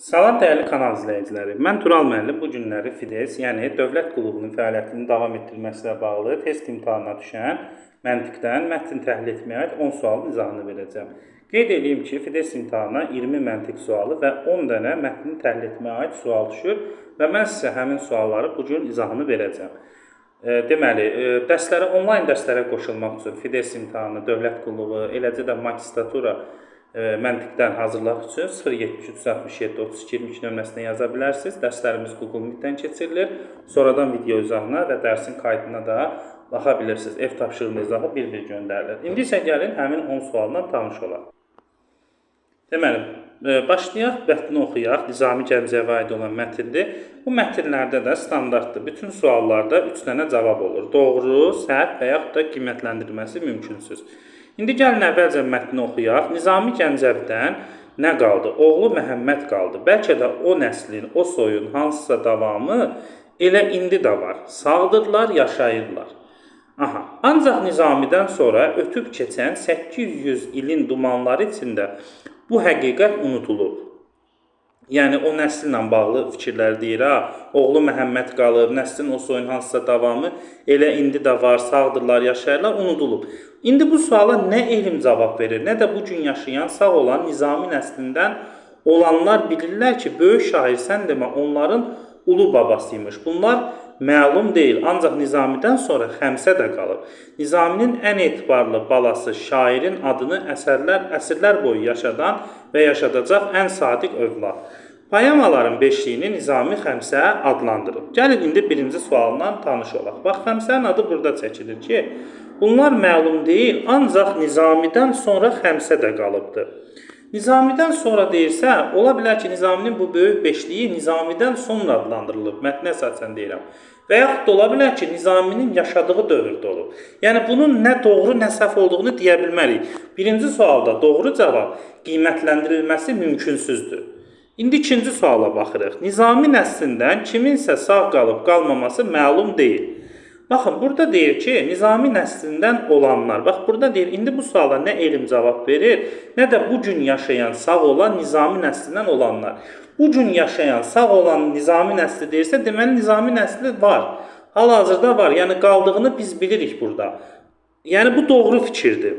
Salam dəyərli kanal izləyiciləri. Mən Tural müəllim bu günləri FİDES, yəni Dövlət Qulluğunun fəaliyyətinin davam etdirilməsi ilə bağlı test imtahanına düşən məntiqdən mətn təhlil etməyə aid 10 sualın izahını verəcəm. Qeyd edeyim ki, FİDES imtahanına 20 məntiq sualı və 10 dənə mətni təhlil etməyə aid sual düşür və mən sizə həmin sualları bu gün izahını verəcəm. Deməli, onlayn dərslərə qoşulmaq üçün FİDES imtahanı, Dövlət Qulluğu, eləcə də magistratura məntiqdən hazırlıq üçün 07367 32 22 nömrəsinə yaza bilərsiniz. Dərslərimiz Google Meet-dən keçirilir. Sonradan video izahına və dərsin qaydına da baxa bilirsiniz. Ev tapşırığının izahı bir-bir göndərilir. İndi isə gəlin həmin 10 sualdan tanış olaq. Deməli, başlayaq, mətni oxuyaq. Nizami Gəncəviyə aid olan mətindir. Bu mətinlərdə də standartdır. Bütün suallarda 3 dənə cavab olur. Doğru, səhv və yaxud da qiymətləndirilməsi mümkünsüz. İndi gəlin əvvəlcə mətni oxuyaq. Nizami Gəncəvidən nə qaldı? Oğlu Məhəmməd qaldı. Bəlkə də o nəslin, o soyun hansısa davamı elə indi də var. Sağdırlar, yaşayırlar. Aha. Ancaq Nizamidən sonra ötüb keçən 800 ilin dumanları içində bu həqiqət unutulub. Yəni, o nəslinlə bağlı fikirlər deyir, oğlu Məhəmməd qalıb, nəslin o soyun hansısa davamı elə indi də var, sağdırlar, yaşayırlar, unudulub. İndi bu suala nə elm cavab verir, nə də bu gün yaşayan, sağ olan Nizami nəslindən olanlar bilirlər ki, böyük şair sən demə onların ulu babasıymış. Bunlar məlum deyil, ancaq Nizamidən sonra Xəmsə də qalıb. Nizaminin ən etibarlı balası şairin adını əsrlər boyu yaşadan və yaşadacaq ən sadiq övlad. Poemaların beşliyini Nizami Xəmsə adlandırıb. Gəlin indi birinci sualdan tanış olaq. Bax, Xəmsənin adı burada çəkilir ki, bunlar məlum deyil, ancaq Nizamidən sonra Xəmsə də qalıbdır. Nizamidən sonra deyirsə, ola bilər ki, Nizaminin bu böyük beşliyi Nizamidən sonra adlandırılıb, mətnə əsasən deyirəm. Və yaxud da ola bilər ki, Nizaminin yaşadığı dövrdə olub. Yəni, bunun nə doğru, nə səhv olduğunu deyə bilmərik. Birinci sualda doğru cavab qiymətləndirilməsi mümkünsüzdür. İndi ikinci suala baxırıq. Nizami nəslindən kiminsə sağ qalıb qalmaması məlum deyil. Baxın, burada deyir ki, Nizami nəslindən olanlar. Bax, burada deyir, indi bu suala nə elm cavab verir, nə də bu gün yaşayan, sağ olan Nizami nəslindən olanlar. Bu gün yaşayan, sağ olan Nizami nəsli deyirsə, deməli Nizami nəsli var. Hal-hazırda var, yəni qaldığını biz bilirik burada. Yəni, bu doğru fikirdir.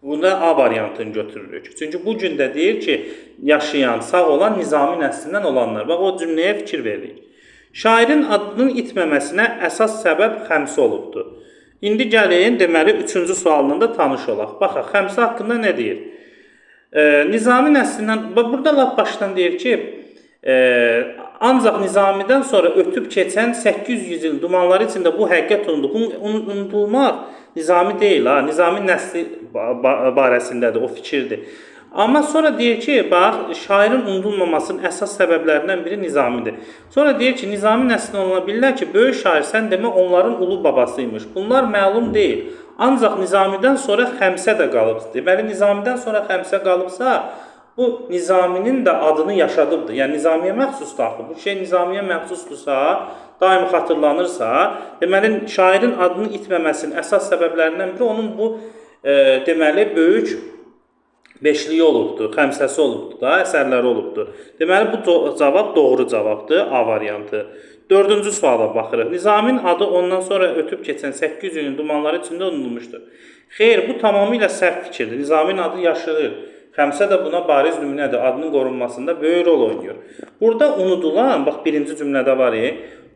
Bunda A variantını götürürük. Çünki bu gün də deyir ki, yaşayan, sağ olan Nizami nəslindən olanlar. Bax, o cümləyə fikir veririk. Şairin adının itməməsinə əsas səbəb Xəmsə olubdur. İndi gəlin, deməli, üçüncü sualından da tanış olaq. Baxaq, Xəmsə haqqında nə deyir? Nizami nəslindən, burada lap başdan deyir ki, ancaq Nizamidən sonra ötüb keçən 800 il dumanları içində bu həqiqət unutulmaq Nizami deyil, Nizami nəsli barəsindədir, o fikirdir. Amma sonra deyir ki, bax, şairin unudulmamasının əsas səbəblərindən biri Nizamidir. Sonra deyir ki, Nizami nəslindən ola bilirlər ki, böyük şair sən demə onların ulu babasıymış. Bunlar məlum deyil. Ancaq Nizamidən sonra Xəmsə də qalıb. Deməli, Nizamidən sonra Xəmsə qalıbsa, bu Nizaminin də adını yaşadıbdır. Yəni, Nizamiyə məxsusdur axı. Bu şey Nizamiyə məxsusdursa, daimi xatırlanırsa, deməli, şairin adını itməməsinin əsas səbəblərindən biri onun bu, deməli, böyük beşliyi olubdur, Xəmsəsi olubdur da, əsərləri olubdur. Deməli, bu cavab doğru cavabdır, A variantı. Dördüncü suala baxırıq. Nizamin adı ondan sonra ötüb keçən 800 ilin dumanları içində unutulmuşdur. Xeyr, bu tamamilə səhv fikirdir. Nizamin adı yaşayır. Xəmsə də buna bariz nümunədir. Adının qorunmasında böyük rol oynayır. Burada unudulan, bax birinci cümlədə var,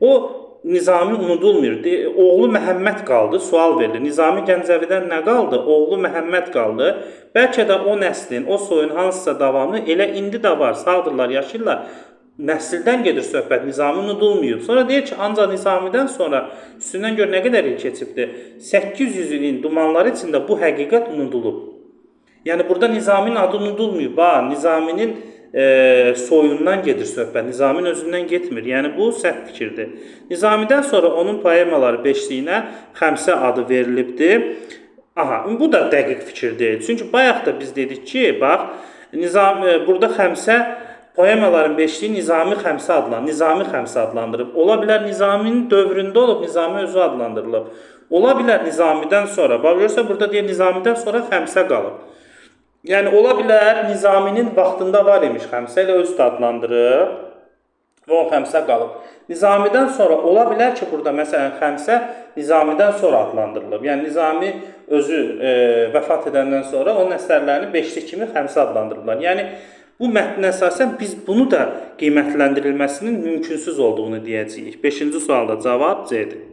o Nizami unudulmur. Oğlu Məhəmməd qaldı, sual verilir. Nizami Gəncəvidən nə qaldı? Oğlu Məhəmməd qaldı. Bəlkə də o nəslin, o soyun hansısa davamı elə indi də var, sağdırlar, yaşayırlar. Nəsildən gedir söhbət, Nizami unudulmuyub. Sonra deyir ki, ancaq Nizamidən sonra üstündən gör nə qədər il keçibdir. 800 ilin dumanları içində bu həqiqət unudulub. Yəni, burada Nizaminin adı unudulmuyub. Nizaminin soyundan gedir söhbət, Nizamin özündən getmir. Yəni, bu səhv fikirdir. Nizamidən sonra onun poemaları beşliyinə Xəmsə adı verilibdir. Aha, bu da dəqiq fikir deyil. Çünki bayaq da biz dedik ki, bax, burada Xəmsə poemaların beşliyi Nizami Xəmsə adlandırıb. Ola bilər Nizaminin dövründə olub, Nizami özü adlandırılıb. Ola bilər Nizamidən sonra, bax, görürsə burada deyir Nizamidən sonra Xəmsə qalıb. Yəni ola bilər Nizaminin vaxtında var imiş Xəmsə ilə özü də adlandırıb və o Xəmsə qalıb. Nizamidən sonra ola bilər ki, burada məsələn Xəmsə Nizamidən sonra adlandırılıb. Yəni Nizami özü vəfat edəndən sonra onun əsərlərini beşli kimi Xəmsə adlandırırlar. Yəni bu mətnə əsasən biz bunu da qiymətləndirilməsinin mümkünsüz olduğunu deyəcəyik. 5-ci sualda cavab C-dir.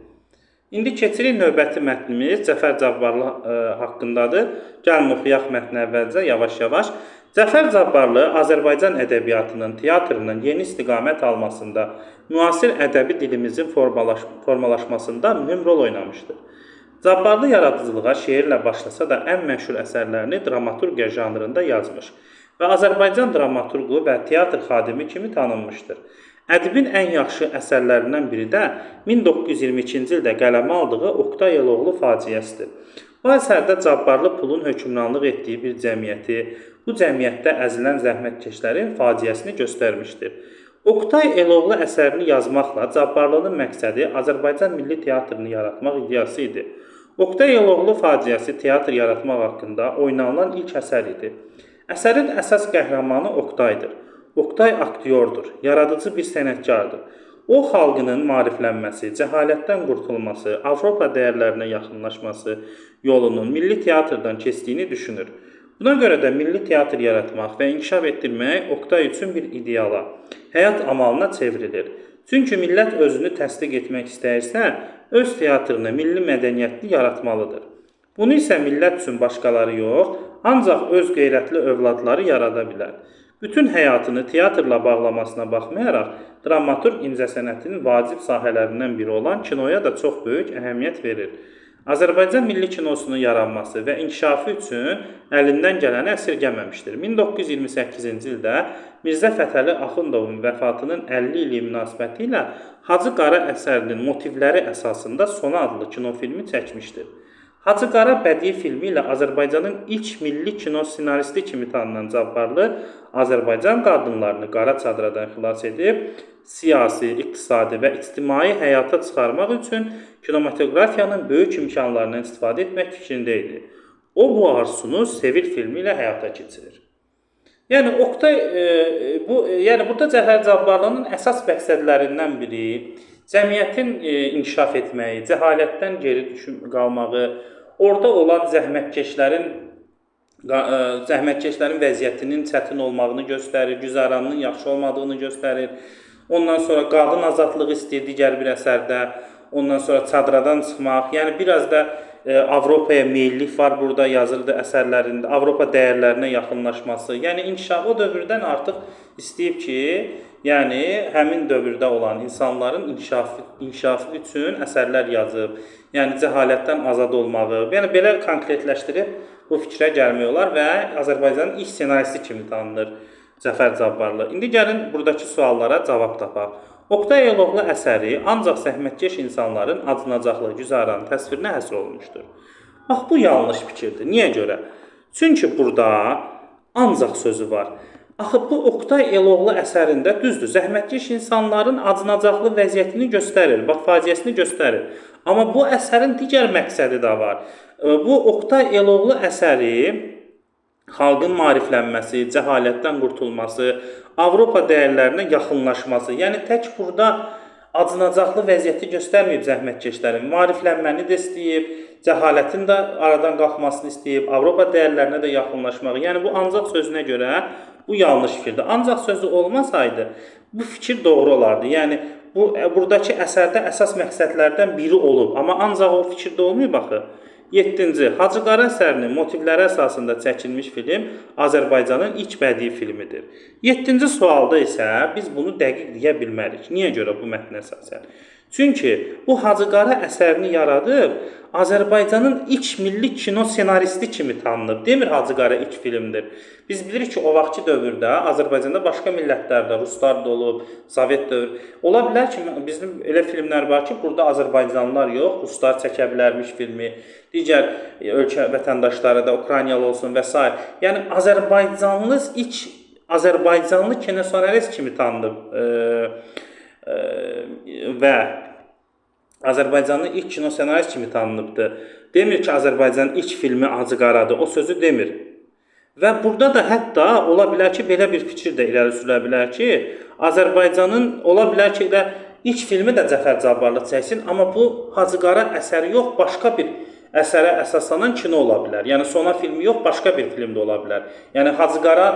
İndi keçirik növbəti mətnimiz Cəfər Cabbarlı haqqındadır. Gəlin oxuyaq mətni əvvəlcə yavaş-yavaş. Cəfər Cabbarlı Azərbaycan ədəbiyyatının, teatrının yeni istiqamət almasında, müasir ədəbi dilimizin formalaşmasında mühüm rol oynamışdır. Cabbarlı yaradıcılığa şeirlə başlasa da ən məşhur əsərlərini dramaturgiya janrında yazmış və Azərbaycan dramaturqu və teatr xadimi kimi tanınmışdır. Ədibin ən yaxşı əsərlərindən biri də 1922-ci ildə qələmə aldığı Oqtay Eloğlu faciəsidir. Bu əsərdə Cabbarlı pulun hökmranlıq etdiyi bir cəmiyyəti, bu cəmiyyətdə əzilən zəhmətkeşlərin faciəsini göstərmişdir. Oqtay Eloğlu əsərini yazmaqla Cabbarlının məqsədi Azərbaycan milli teatrını yaratmaq ideyası idi. Oqtay Eloğlu faciəsi teatr yaratmaq haqqında oynanılan ilk əsər idi. Əsərin əsas qəhrəmanı Oqtaydır. Oqtay aktyordur, yaradıcı bir sənətkardır. O, xalqının maariflənməsi, cəhalətdən qurtulması, Avropa dəyərlərinə yaxınlaşması yolunun milli teatrdan keçdiyini düşünür. Buna görə də milli teatr yaratmaq və inkişaf etdirmək Oqtay üçün bir ideala, həyat amalına çevrilir. Çünki millət özünü təsdiq etmək istəyirsə, öz teatrını, milli mədəniyyətini yaratmalıdır. Bunu isə millət üçün başqaları yox, ancaq öz qeyrətli övladları yarada bilər. Bütün həyatını teatrla bağlamasına baxmayaraq, dramaturq incəsənətinin vacib sahələrindən biri olan kinoya da çox böyük əhəmiyyət verir. Azərbaycan milli kinosunun yaranması və inkişafı üçün əlindən gələni əsirgəməmişdir. 1928-ci ildə Mirzə Fətəli Axundovun vəfatının 50 ili münasibəti ilə Hacı Qara əsərinin motivləri əsasında Sona adlı kinofilmi çəkmişdir. Hacı Qara bədii filmi ilə Azərbaycanın ilk milli kino senaristi kimi tanınan Cabbarlı Azərbaycan qadınlarını qara çadradan xilas edib, siyasi, iqtisadi və ictimai həyata çıxarmaq üçün kinematografiyanın böyük imkanlarından istifadə etmək fikrində idi. O, bu arzusunu Sevil filmi ilə həyata keçirir. Yəni Oqtay burada Cəfər Cabbarlının əsas məqsədlərindən biri cəmiyyətin inkişaf etməyi, cəhalətdən geri qalmağı, orada olan zəhmətkeşlərin vəziyyətinin çətin olmağını göstərir, güzəranının yaxşı olmadığını göstərir. Ondan sonra qadın azadlığı istəyir digər bir əsərdə, ondan sonra çadradan çıxmaq, yəni biraz da Avropaya meyillik var burada yazıldı əsərlərində, Avropa dəyərlərinə yaxınlaşması, yəni inkişaf o dövrdən artıq istəyib ki, yəni həmin dövrdə olan insanların inkişafı üçün əsərlər yazıb, yəni cəhalətdən azad olmağı, yəni belə konkretləşdirib bu fikrə gəlmək olar və Azərbaycanın ilk senaristi kimi tanınır Cəfər Cabbarlı. İndi gəlin buradakı suallara cavab tapaq. Oqtay Eloğlu əsəri ancaq zəhmətkeş insanların acınacaqlı güzaranın təsvirinə həsr olunmuşdur. Bax, bu yanlış fikirdir. Niyə görə? Çünki burada ancaq sözü var. Axı, bu Oqtay Eloğlu əsərində düzdür, zəhmətkeş insanların acınacaqlı vəziyyətini göstərir, bax, faciəsini göstərir. Amma bu əsərin digər məqsədi də var. Bu Oqtay Eloğlu əsəri xalqın maariflənməsi, cəhalətdən qurtulması, Avropa dəyərlərinə yaxınlaşması, yəni tək burada acınacaqlı vəziyyəti göstərməyib zəhmətkeşlərin, maariflənməni də istəyib, cəhalətin də aradan qalxmasını istəyib, Avropa dəyərlərinə də yaxınlaşmağı. Yəni bu ancaq sözünə görə bu yanlış fikirdir. Ancaq sözü olmasaydı bu fikir doğru olardı. Yəni buradakı əsərdə əsas məqsədlərdən biri olub, amma ancaq o fikirdə olmayıb axı. 7-ci, Hacı Qara əsərinin motivləri əsasında çəkilmiş film Azərbaycanın ilk bədii filmidir. 7-ci sualda isə biz bunu dəqiq deyə bilmərik. Niyə görə bu mətnə əsasən? Çünki bu Hacı Qara əsərini yaradıb Azərbaycanın ilk milli kino senaristi kimi tanınıb. Demir Hacı Qara ilk filmdir. Biz bilirik ki, o vaxtki dövrdə Azərbaycanda başqa millətlərdə, ruslar da olub, Sovet dövr. Ola bilər ki, bizim elə filmlər var ki, burada Azərbaycanlılar yox, ruslar çəkə bilərmiş filmi, digər ölkə vətəndaşları da, Ukraynalı olsun və s. Yəni, Azərbaycanlı kinosenarist kimi tanınıb və Azərbaycanlı ilk kino senarist kimi tanınıbdır. Demir ki, Azərbaycanın ilk filmi Hacı Qaradır, o sözü demir. Və burada da hətta ola bilər ki, belə bir fikir də irəli sürülə bilər ki, Azərbaycanın ola bilər ki, elə ilk filmi də Cəfər Cabbarlı çəksin, amma bu Hacıqara əsəri yox, başqa bir əsərə əsaslanan kino ola bilər. Yəni Sona filmi yox, başqa bir film də ola bilər. Yəni Hacıqara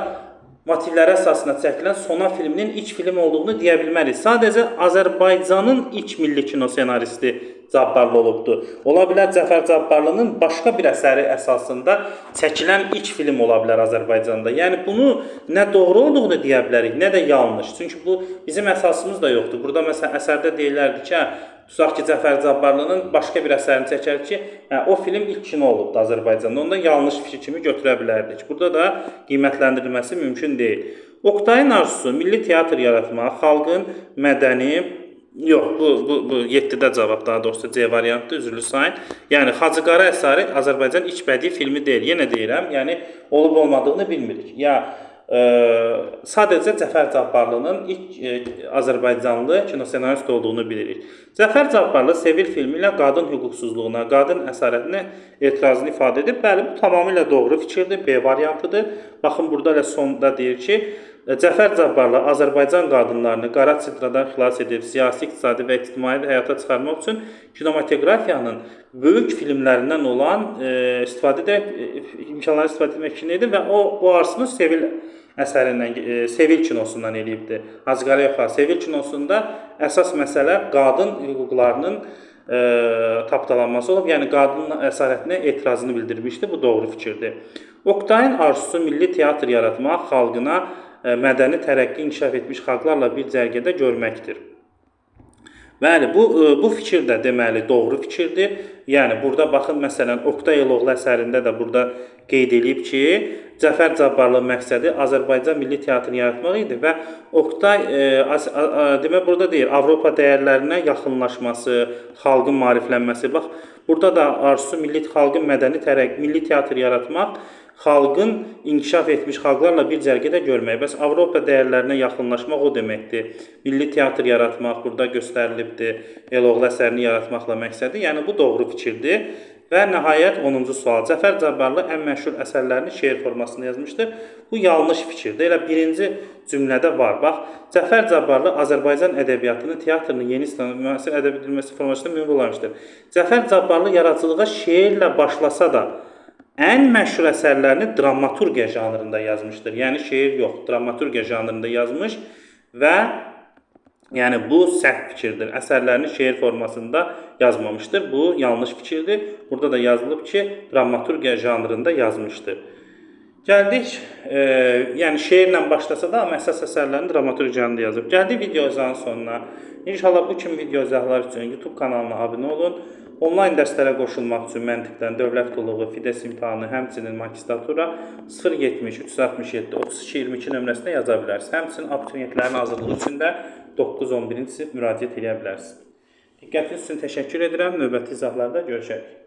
motivləri əsasında çəkilən Sona filminin ilk film olduğunu deyə bilmərik. Sadəcə Azərbaycanın ilk milli kino senaristi Cabbarlı olubdur. Ola bilər Cəfər Cabbarlının başqa bir əsəri əsasında çəkilən ilk film ola bilər Azərbaycanda. Yəni bunu nə doğru olduğunu deyə bilərik, nə də yanlış. Çünki bu bizim əsasımız da yoxdur. Burada məsələn əsərdə deyilərdi ki, tutaq ki, Cəfər Cabbarlının başqa bir əsərini çəkər ki, o film ilk kino olubdu Azərbaycanda. Onda yanlış fikir kimi götürə bilərdik. Burada da qiymətləndirilməsi mümkün deyil. Oktayın arzusu milli teatr yaratmaq, xalqın mədəni. Yox, bu 7-də cavab, daha doğrusu C variantdır, üzrlü sayın. Yəni Hacıqara əsəri Azərbaycan ilk bədii filmi deyil. Yenə deyirəm, yəni olub olmadığını bilmirik. Ya sadəcə Cəfər Cabbarlının ilk Azərbaycanlı kino senarist olduğunu bilirik. Cəfər Cabbarlı Sevil filmi ilə qadın hüquqsuzluğuna, qadın əsarətinə etirazını ifadə edib. Bəli, bu tamamilə doğru fikirdir, B variantıdır. Baxın, burada elə sonda deyir ki, Cəfər Cabbarlı Azərbaycan qadınlarını qara çitradan xilas edib, siyasi, iqtisadi və ictimai həyata çıxarmaq üçün kinematografiyanın böyük filmlərindən olan imkanları istifadə etmək üçün idi və o arzusunu Sevil əsərindən, Sevil kinosundan eləyibdir. Hacıqara yox, Sevil kinosunda əsas məsələ qadın hüquqlarının tapdalanması olub, yəni qadın əsarətinə etirazını bildirmişdi. Bu doğru fikirdir. Oktayın arzusu milli teatr yaratmaq, xalqına mədəni tərəqqi inkişaf etmiş xalqlarla bir cərgədə görməkdir. Bəli, bu fikir də deməli doğru fikirdir. Yəni burada baxın, məsələn, Oktay Eloğlu əsərində də burada qeyd edib ki, Cəfər Cabbarlının məqsədi Azərbaycan milli teatrını yaratmaq idi və Oktay demək burada deyir, Avropa dəyərlərinə yaxınlaşması, xalqın maariflənməsi. Bax, burada da arzusu xalqın mədəni tərəqqi, milli teatr yaratmaq, xalqın inkişaf etmiş xalqlarla bir cərgədə görmək. Bəs Avropa dəyərlərinə yaxınlaşmaq o deməkdir. Milli teatr yaratmaq burada göstərilibdir. Eloğlu əsərini yaratmaqla məqsədi. Yəni bu doğru fikirdir. Və nəhayət 10-cu sual. Cəfər Cabbarlı ən məşhur əsərlərini şeir formasında yazmışdır. Bu yanlış fikirdir. Elə birinci cümlədə var. Bax, Cəfər Cabbarlı Azərbaycan ədəbiyyatının teatrının yeni müasir ədəbi edilməsi formasında mühüm olmuşdur. Cəfər Cabbarlı yaradıcılığa şeirlə başlasa da ən məşhur əsərlərini dramaturgiya janrında yazmışdır. Yəni şeir yox, dramaturgiya janrında yazmış və yəni bu səhv fikirdir. Əsərlərini şeir formasında yazmamışdır. Bu yanlış fikirdir. Burada da yazılıb ki, dramaturgiya janrında yazmışdır. Gəldik, yəni şeirlə başlasa da əsas əsərlərini dramaturgiya janrında yazıb. Gəldik video izahının sonuna. İnşallah bu kimi video izahlar üçün YouTube kanalına abunə olun. Onlayn dərslərə qoşulmaq üçün məntiqdən dövlət qulluğu, Fides imtahanı, həmçinin magistratura 070 367 32 22 nömrəsinə yaza bilərsiniz. Həmçinin abituriyentlərin hazırlığı üçün də 9-11-ci sinif müraciət edə bilərsiniz. Diqqətiniz üçün təşəkkür edirəm. Növbəti izahlarda görüşərik.